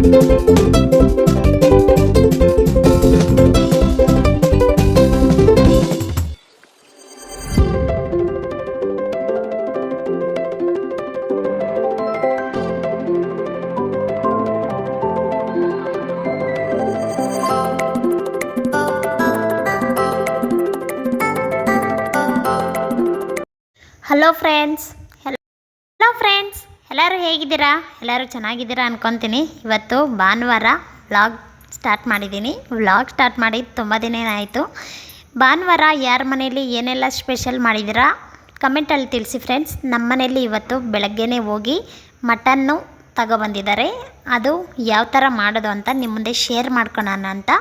Hello friends ಎಲ್ಲರೂ ಹೇಗಿದ್ದೀರಾ? ಎಲ್ಲರೂ ಚೆನ್ನಾಗಿದ್ದೀರಾ ಅನ್ಕೊತೀನಿ. ಇವತ್ತು ಭಾನುವಾರ ವ್ಲಾಗ್ ಸ್ಟಾರ್ಟ್ ಮಾಡಿದ್ದೀನಿ. ವ್ಲಾಗ್ ಸ್ಟಾರ್ಟ್ ಮಾಡಿ ತುಂಬ ದಿನ ಆಯಿತು. ಭಾನುವಾರ ಯಾರ ಮನೇಲಿ ಏನೆಲ್ಲ ಸ್ಪೆಷಲ್ ಮಾಡಿದ್ದೀರಾ ಕಮೆಂಟಲ್ಲಿ ತಿಳಿಸಿ ಫ್ರೆಂಡ್ಸ್. ನಮ್ಮ ಮನೇಲಿ ಇವತ್ತು ಬೆಳಗ್ಗೆನೇ ಹೋಗಿ ಮಟನ್ನು ತಗೊಬಂದಿದ್ದಾರೆ. ಅದು ಯಾವ ಥರ ಮಾಡೋದು ಅಂತ ನಿಮ್ಮ ಮುಂದೆ ಶೇರ್ ಮಾಡ್ಕೊಳ್ಳೋಣ ಅಂತ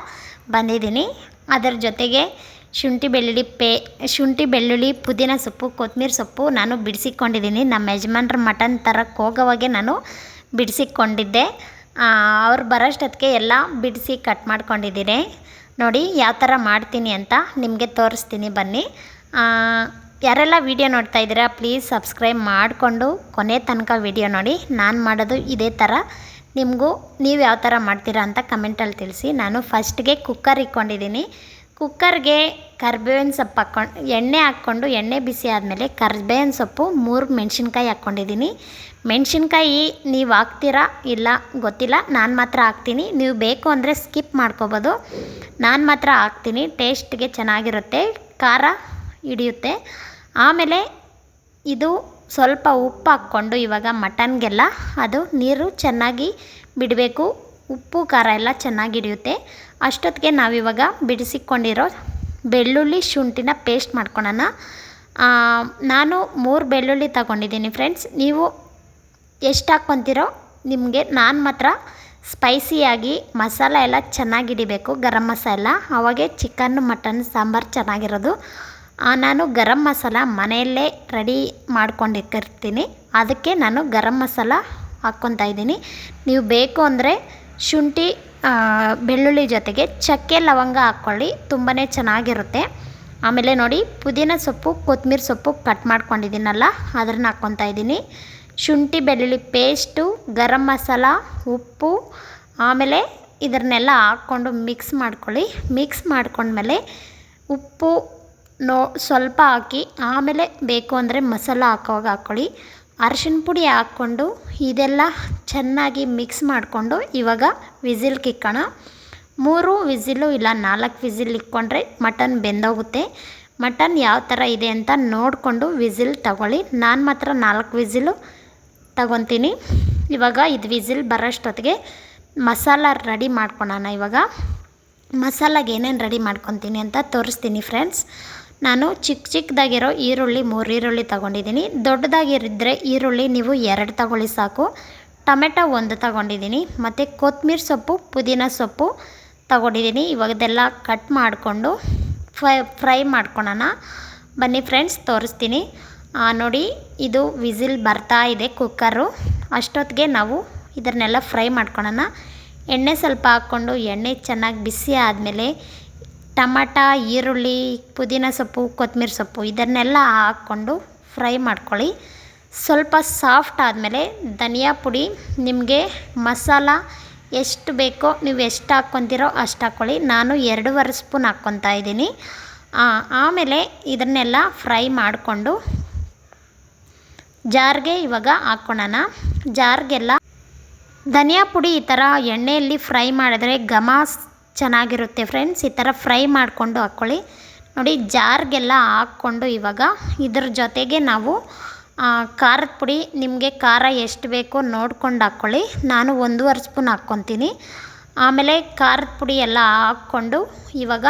ಬಂದಿದ್ದೀನಿ. ಅದರ ಜೊತೆಗೆ ಶುಂಠಿ ಬೆಳ್ಳುಳ್ಳಿ ಪುದೀನ ಸೊಪ್ಪು ಕೊತ್ತಂಬರಿ ಸೊಪ್ಪು ನಾನು ಬಿಡಿಸಿಕೊಂಡಿದ್ದೀನಿ. ನಮ್ಮ ಯಜಮಾನ್ರ ಮಟನ್ ತರಕ್ಕೆ ಹೋಗೋವಾಗೆ ನಾನು ಬಿಡಿಸಿಕೊಂಡಿದ್ದೆ. ಅವ್ರು ಬರೋಷ್ಟೊತ್ತಿಗೆ ಎಲ್ಲ ಬಿಡಿಸಿ ಕಟ್ ಮಾಡ್ಕೊಂಡಿದ್ದೀನಿ. ನೋಡಿ ಯಾವ ಥರ ಮಾಡ್ತೀನಿ ಅಂತ ನಿಮಗೆ ತೋರಿಸ್ತೀನಿ ಬನ್ನಿ. ಯಾರೆಲ್ಲ ವಿಡಿಯೋ ನೋಡ್ತಾ ಇದ್ದೀರಾ ಪ್ಲೀಸ್ ಸಬ್ಸ್ಕ್ರೈಬ್ ಮಾಡಿಕೊಂಡು ಕೊನೆ ತನಕ ವಿಡಿಯೋ ನೋಡಿ. ನಾನು ಮಾಡೋದು ಇದೇ ಥರ. ನಿಮಗೂ ನೀವು ಯಾವ ಥರ ಮಾಡ್ತೀರಾ ಅಂತ ಕಮೆಂಟಲ್ಲಿ ತಿಳಿಸಿ. ನಾನು ಫಸ್ಟ್ಗೆ ಕುಕ್ಕರ್ ಇಟ್ಕೊಂಡಿದ್ದೀನಿ. ಕುಕ್ಕರ್ಗೆ ಕರ್ಬೇವಿನ ಸೊಪ್ಪು ಎಣ್ಣೆ ಹಾಕ್ಕೊಂಡು ಎಣ್ಣೆ ಬಿಸಿ ಆದಮೇಲೆ ಕರ್ಬೇವಿನ ಸೊಪ್ಪು 3 ಮೆಣಸಿನ್ಕಾಯಿ ಹಾಕ್ಕೊಂಡಿದ್ದೀನಿ. ಮೆಣಸಿನ್ಕಾಯಿ ನೀವು ಹಾಕ್ತೀರಾ ಇಲ್ಲ ಗೊತ್ತಿಲ್ಲ, ನಾನು ಮಾತ್ರ ಹಾಕ್ತೀನಿ. ನೀವು ಬೇಕು ಅಂದರೆ ಸ್ಕಿಪ್ ಮಾಡ್ಕೋಬೋದು. ನಾನು ಮಾತ್ರ ಹಾಕ್ತೀನಿ, ಟೇಸ್ಟ್ಗೆ ಚೆನ್ನಾಗಿರುತ್ತೆ, ಖಾರ ಹಿಡಿಯುತ್ತೆ. ಆಮೇಲೆ ಇದು ಸ್ವಲ್ಪ ಉಪ್ಪು ಹಾಕ್ಕೊಂಡು ಇವಾಗ ಮಟನ್ಗೆಲ್ಲ ಅದು ನೀರು ಚೆನ್ನಾಗಿ ಬಿಡಬೇಕು. ಉಪ್ಪು ಖಾರ ಎಲ್ಲ ಚೆನ್ನಾಗಿ ಹಿಡಿಯುತ್ತೆ. ಅಷ್ಟೊತ್ತಿಗೆ ನಾವಿವಾಗ ಬಿಡಿಸಿಕೊಂಡಿರೋ ಬೆಳ್ಳುಳ್ಳಿ ಶುಂಠಿನ ಪೇಸ್ಟ್ ಮಾಡ್ಕೊಳ್ಳೋಣ. ನಾನು 3 ಬೆಳ್ಳುಳ್ಳಿ ತಗೊಂಡಿದ್ದೀನಿ ಫ್ರೆಂಡ್ಸ್. ನೀವು ಎಷ್ಟು ಹಾಕ್ಕೊತೀರೋ ನಿಮಗೆ. ನಾನು ಮಾತ್ರ ಸ್ಪೈಸಿಯಾಗಿ ಮಸಾಲ ಎಲ್ಲ ಚೆನ್ನಾಗಿ ಹಿಡಿಬೇಕು, ಗರಂ ಮಸಾಲ, ಅವಾಗೆ ಚಿಕನ್ ಮಟನ್ ಸಾಂಬಾರು ಚೆನ್ನಾಗಿರೋದು. ನಾನು ಗರಂ ಮಸಾಲ ಮನೆಯಲ್ಲೇ ರೆಡಿ ಮಾಡ್ಕೊಂಡಿರ್ತೀನಿ, ಅದಕ್ಕೆ ನಾನು ಗರಂ ಮಸಾಲ ಹಾಕ್ಕೊತಾ ಇದ್ದೀನಿ. ನೀವು ಬೇಕು ಅಂದರೆ ಶುಂಠಿ ಬೆಳ್ಳುಳ್ಳಿ ಜೊತೆಗೆ ಚಕ್ಕೆ ಲವಂಗ ಹಾಕ್ಕೊಳ್ಳಿ, ತುಂಬಾ ಚೆನ್ನಾಗಿರುತ್ತೆ. ಆಮೇಲೆ ನೋಡಿ ಪುದೀನ ಸೊಪ್ಪು ಕೊತ್ತಂಬರಿ ಸೊಪ್ಪು ಕಟ್ ಮಾಡ್ಕೊಂಡಿದ್ದೀನಲ್ಲ ಅದನ್ನು ಹಾಕ್ಕೊತಾ ಇದ್ದೀನಿ. ಶುಂಠಿ ಬೆಳ್ಳುಳ್ಳಿ ಪೇಸ್ಟು, ಗರಂ ಮಸಾಲ, ಉಪ್ಪು, ಆಮೇಲೆ ಇದನ್ನೆಲ್ಲ ಹಾಕ್ಕೊಂಡು ಮಿಕ್ಸ್ ಮಾಡ್ಕೊಳ್ಳಿ. ಮಿಕ್ಸ್ ಮಾಡ್ಕೊಂಡ್ಮೇಲೆ ಉಪ್ಪು ಸ್ವಲ್ಪ ಹಾಕಿ, ಆಮೇಲೆ ಬೇಕು ಅಂದರೆ ಮಸಾಲ ಹಾಕೋವಾಗ ಹಾಕ್ಕೊಳ್ಳಿ. ಅರಿಶಿನ ಪುಡಿ ಹಾಕ್ಕೊಂಡು ಇದೆಲ್ಲ ಚೆನ್ನಾಗಿ ಮಿಕ್ಸ್ ಮಾಡಿಕೊಂಡು ಇವಾಗ ವಿಸಿಲ್ಗೆ ಇಕ್ಕೋಣ. 3 ವಿಸಿಲು ಇಲ್ಲ 4 ವಿಸಿಲ್ ಇಕ್ಕೊಂಡ್ರೆ ಮಟನ್ ಬೆಂದೋಗುತ್ತೆ. ಮಟನ್ ಯಾವ ಥರ ಇದೆ ಅಂತ ನೋಡಿಕೊಂಡು ವಿಸಿಲ್ ತಗೊಳ್ಳಿ. ನಾನು ಮಾತ್ರ 4 ವಿಸಿಲು ತಗೊತೀನಿ. ಇವಾಗ ಇದು ವಿಸಿಲ್ ಬರೋಷ್ಟೊತ್ತಿಗೆ ಮಸಾಲ ರೆಡಿ ಮಾಡ್ಕೊಳ್ಳೋಣ. ಇವಾಗ ಮಸಾಲಾಗೆ ಏನೇನು ರೆಡಿ ಮಾಡ್ಕೊತೀನಿ ಅಂತ ತೋರಿಸ್ತೀನಿ ಫ್ರೆಂಡ್ಸ್. ನಾನು ಚಿಕ್ಕದಾಗಿರೋ ಈರುಳ್ಳಿ 3 ಈರುಳ್ಳಿ ತೊಗೊಂಡಿದ್ದೀನಿ. ದೊಡ್ಡದಾಗಿರಿದ್ರೆ ಈರುಳ್ಳಿ ನೀವು 2 ತಗೊಳ್ಳಿ ಸಾಕು. ಟೊಮೆಟೊ 1 ತೊಗೊಂಡಿದ್ದೀನಿ. ಮತ್ತು ಕೊತ್ತಂಬರಿ ಸೊಪ್ಪು ಪುದೀನ ಸೊಪ್ಪು ತೊಗೊಂಡಿದ್ದೀನಿ. ಇವಾಗ ಇದೆಲ್ಲ ಕಟ್ ಮಾಡಿಕೊಂಡು ಫ್ರೈ ಮಾಡ್ಕೊಳ್ಳೋಣ ಬನ್ನಿ ಫ್ರೆಂಡ್ಸ್, ತೋರಿಸ್ತೀನಿ. ನೋಡಿ ಇದು ವಿಸಿಲ್ ಬರ್ತಾ ಇದೆ ಕುಕ್ಕರು. ಅಷ್ಟೊತ್ತಿಗೆ ನಾವು ಇದನ್ನೆಲ್ಲ ಫ್ರೈ ಮಾಡ್ಕೊಳ್ಳೋಣ. ಎಣ್ಣೆ ಸ್ವಲ್ಪ ಹಾಕ್ಕೊಂಡು ಎಣ್ಣೆ ಚೆನ್ನಾಗಿ ಬಿಸಿ ಆದಮೇಲೆ ಟಮಾಟ, ಈರುಳ್ಳಿ, ಪುದೀನ ಸೊಪ್ಪು, ಕೊತ್ತಂಬರಿ ಸೊಪ್ಪು ಇದನ್ನೆಲ್ಲ ಹಾಕ್ಕೊಂಡು ಫ್ರೈ ಮಾಡ್ಕೊಳ್ಳಿ. ಸ್ವಲ್ಪ ಸಾಫ್ಟ್ ಆದಮೇಲೆ ಧನಿಯಾ ಪುಡಿ, ನಿಮಗೆ ಮಸಾಲ ಎಷ್ಟು ಬೇಕೋ ನೀವು ಎಷ್ಟು ಹಾಕ್ಕೊತೀರೋ ಅಷ್ಟು ಹಾಕ್ಕೊಳ್ಳಿ. ನಾನು 2.5 ಸ್ಪೂನ್ ಹಾಕ್ಕೊತಾ ಇದ್ದೀನಿ. ಆಮೇಲೆ ಇದನ್ನೆಲ್ಲ ಫ್ರೈ ಮಾಡಿಕೊಂಡು ಜಾರ್ಗೆ ಇವಾಗ ಹಾಕ್ಕೊಳ್ಳೋಣ. ಜಾರ್ಗೆಲ್ಲ ಧನಿಯಾ ಪುಡಿ ಈ ಥರ ಎಣ್ಣೆಯಲ್ಲಿ ಫ್ರೈ ಮಾಡಿದ್ರೆ ಘಮ ಚೆನ್ನಾಗಿರುತ್ತೆ ಫ್ರೆಂಡ್ಸ್. ಈ ಥರ ಫ್ರೈ ಮಾಡಿಕೊಂಡು ಹಾಕ್ಕೊಳ್ಳಿ. ನೋಡಿ ಜಾರ್ಗೆಲ್ಲ ಹಾಕ್ಕೊಂಡು ಇವಾಗ ಇದ್ರ ಜೊತೆಗೆ ನಾವು ಖಾರದ ಪುಡಿ, ನಿಮಗೆ ಖಾರ ಎಷ್ಟು ಬೇಕೋ ನೋಡ್ಕೊಂಡು ಹಾಕ್ಕೊಳ್ಳಿ. ನಾನು 1.5 ಸ್ಪೂನ್ ಹಾಕ್ಕೊತೀನಿ. ಆಮೇಲೆ ಖಾರದ ಪುಡಿ ಎಲ್ಲ ಹಾಕ್ಕೊಂಡು ಇವಾಗ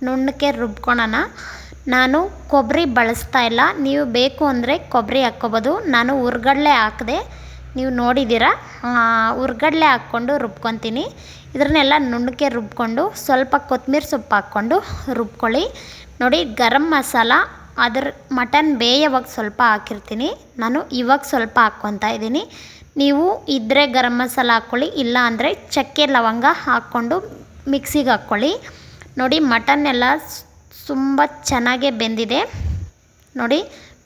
ನುಣ್ಣಕ್ಕೆ ರುಬ್ಕೊಳ್ಳೋಣ. ನಾನು ಕೊಬ್ಬರಿ ಬಳಸ್ತಾ ಇಲ್ಲ, ನೀವು ಬೇಕು ಅಂದರೆ ಕೊಬ್ಬರಿ ಹಾಕ್ಕೋಬೋದು. ನಾನು ಹುರ್ಗಡ್ಲೆ ಹಾಕಿದೆ, ನೀವು ನೋಡಿದ್ದೀರಾ. ಹುರ್ಗಡ್ಲೆ ಹಾಕ್ಕೊಂಡು ರುಬ್ಕೊತೀನಿ. ಇದನ್ನೆಲ್ಲ ನುಣ್ಣಕ್ಕೆ ರುಬ್ಕೊಂಡು ಸ್ವಲ್ಪ ಕೊತ್ತಂಬರಿ ಸೊಪ್ಪು ಹಾಕ್ಕೊಂಡು ರುಬ್ಕೊಳ್ಳಿ. ನೋಡಿ ಗರಂ ಮಸಾಲ ಅದ್ರ ಮಟನ್ ಬೇಯೋವಾಗ ಸ್ವಲ್ಪ ಹಾಕಿರ್ತೀನಿ, ನಾನು ಇವಾಗ ಸ್ವಲ್ಪ ಹಾಕ್ಕೊತಾ ಇದ್ದೀನಿ. ನೀವು ಇದ್ದರೆ ಗರಂ ಮಸಾಲ ಹಾಕ್ಕೊಳ್ಳಿ, ಇಲ್ಲ ಅಂದರೆ ಚಕ್ಕೆ ಲವಂಗ ಹಾಕ್ಕೊಂಡು ಮಿಕ್ಸಿಗೆ ಹಾಕ್ಕೊಳ್ಳಿ. ನೋಡಿ ಮಟನ್ ಎಲ್ಲ ತುಂಬ ಚೆನ್ನಾಗೇ ಬೆಂದಿದೆ. ನೋಡಿ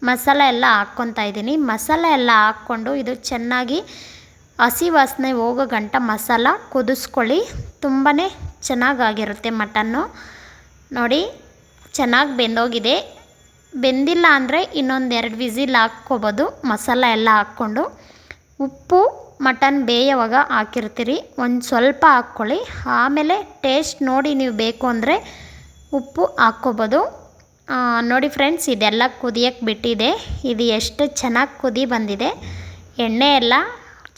ಮಸಾಲ ಎಲ್ಲ ಹಾಕ್ಕೊತಾ ಇದ್ದೀನಿ. ಮಸಾಲ ಎಲ್ಲ ಹಾಕ್ಕೊಂಡು ಇದು ಚೆನ್ನಾಗಿ ಹಸಿ ವಾಸನೆ ಹೋಗೋ ಗಂಟ ಮಸಾಲ ಕುದಿಸ್ಕೊಳ್ಳಿ. ತುಂಬಾ ಚೆನ್ನಾಗಾಗಿರುತ್ತೆ ಮಟನ್ನು. ನೋಡಿ ಚೆನ್ನಾಗಿ ಬೆಂದೋಗಿದೆ. ಬೆಂದಿಲ್ಲ ಅಂದರೆ ಇನ್ನೊಂದು 2 ವಿಸಿಲ್ ಹಾಕ್ಕೋಬೋದು ಮಸಾಲ ಎಲ್ಲ ಹಾಕ್ಕೊಂಡು. ಉಪ್ಪು ಮಟನ್ ಬೇಯೋವಾಗ ಹಾಕಿರ್ತೀರಿ, ಒಂದು ಸ್ವಲ್ಪ ಹಾಕ್ಕೊಳ್ಳಿ. ಆಮೇಲೆ ಟೇಸ್ಟ್ ನೋಡಿ ನೀವು ಬೇಕು ಅಂದರೆ ಉಪ್ಪು ಹಾಕ್ಕೋಬೋದು. ನೋಡಿ ಫ್ರೆಂಡ್ಸ್, ಇದೆಲ್ಲ ಕುದಿಯಕ್ಕೆ ಬಿಟ್ಟಿದೆ. ಇದು ಎಷ್ಟು ಚೆನ್ನಾಗಿ ಕುದಿ ಬಂದಿದೆ. ಎಣ್ಣೆ ಎಲ್ಲ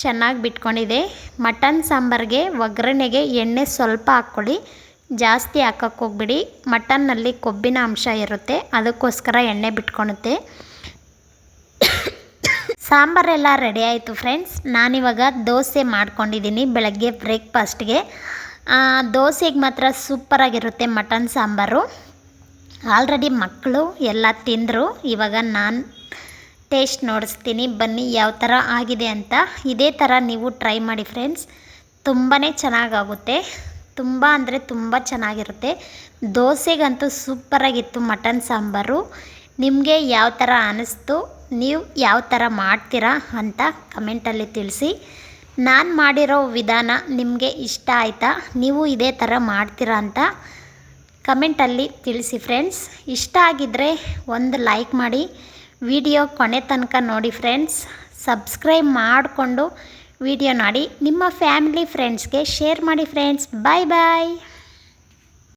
ಚೆನ್ನಾಗಿ ಬಿಟ್ಕೊಂಡಿದೆ. ಮಟನ್ ಸಾಂಬಾರಿಗೆ ಒಗ್ಗರಣೆಗೆ ಎಣ್ಣೆ ಸ್ವಲ್ಪ ಹಾಕ್ಕೊಳ್ಳಿ, ಜಾಸ್ತಿ ಹಾಕಕ್ಕೆ ಹೋಗ್ಬಿಡಿ. ಮಟನ್ನಲ್ಲಿ ಕೊಬ್ಬಿನ ಅಂಶ ಇರುತ್ತೆ, ಅದಕ್ಕೋಸ್ಕರ ಎಣ್ಣೆ ಬಿಟ್ಕೊಳುತ್ತೆ. ಸಾಂಬಾರೆಲ್ಲ ರೆಡಿ ಆಯಿತು ಫ್ರೆಂಡ್ಸ್. ನಾನಿವಾಗ ದೋಸೆ ಮಾಡ್ಕೊಂಡಿದ್ದೀನಿ ಬೆಳಗ್ಗೆ ಬ್ರೇಕ್ಫಾಸ್ಟ್ಗೆ. ದೋಸೆಗೆ ಮಾತ್ರ ಸೂಪರಾಗಿರುತ್ತೆ ಮಟನ್ ಸಾಂಬಾರು. ಆಲ್ರೆಡಿ ಮಕ್ಕಳು ಎಲ್ಲ ತಿಂದರು. ಇವಾಗ ನಾನು ಟೇಸ್ಟ್ ನೋಡಿಸ್ತೀನಿ, ಬನ್ನಿ ಯಾವ ಥರ ಆಗಿದೆ ಅಂತ. ಇದೇ ಥರ ನೀವು ಟ್ರೈ ಮಾಡಿ ಫ್ರೆಂಡ್ಸ್, ತುಂಬಾ ಚೆನ್ನಾಗಾಗುತ್ತೆ. ತುಂಬ ಅಂದರೆ ತುಂಬ ಚೆನ್ನಾಗಿರುತ್ತೆ. ದೋಸೆಗಂತೂ ಸೂಪರಾಗಿತ್ತು ಮಟನ್ ಸಾಂಬಾರು. ನಿಮಗೆ ಯಾವ ಥರ ಅನ್ನಿಸ್ತು, ನೀವು ಯಾವ ಥರ ಮಾಡ್ತೀರಾ ಅಂತ ಕಮೆಂಟಲ್ಲಿ ತಿಳಿಸಿ. ನಾನು ಮಾಡಿರೋ ವಿಧಾನ ನಿಮಗೆ ಇಷ್ಟ ಆಯಿತಾ, ನೀವು ಇದೇ ಥರ ಮಾಡ್ತೀರಾ ಅಂತ ಕಮೆಂಟಲ್ಲಿ ತಿಳಿಸಿ ಫ್ರೆಂಡ್ಸ್. ಇಷ್ಟ ಆಗಿದ್ದರೆ ಒಂದು ಲೈಕ್ ಮಾಡಿ, ವಿಡಿಯೋ ಕೊನೆ ತನಕ ನೋಡಿ ಫ್ರೆಂಡ್ಸ್. ಸಬ್ಸ್ಕ್ರೈಬ್ ಮಾಡಿಕೊಂಡು ವಿಡಿಯೋ ನೋಡಿ ನಿಮ್ಮ ಫ್ಯಾಮಿಲಿ ಫ್ರೆಂಡ್ಸ್ಗೆ ಶೇರ್ ಮಾಡಿ ಫ್ರೆಂಡ್ಸ್. ಬಾಯ್ ಬಾಯ್.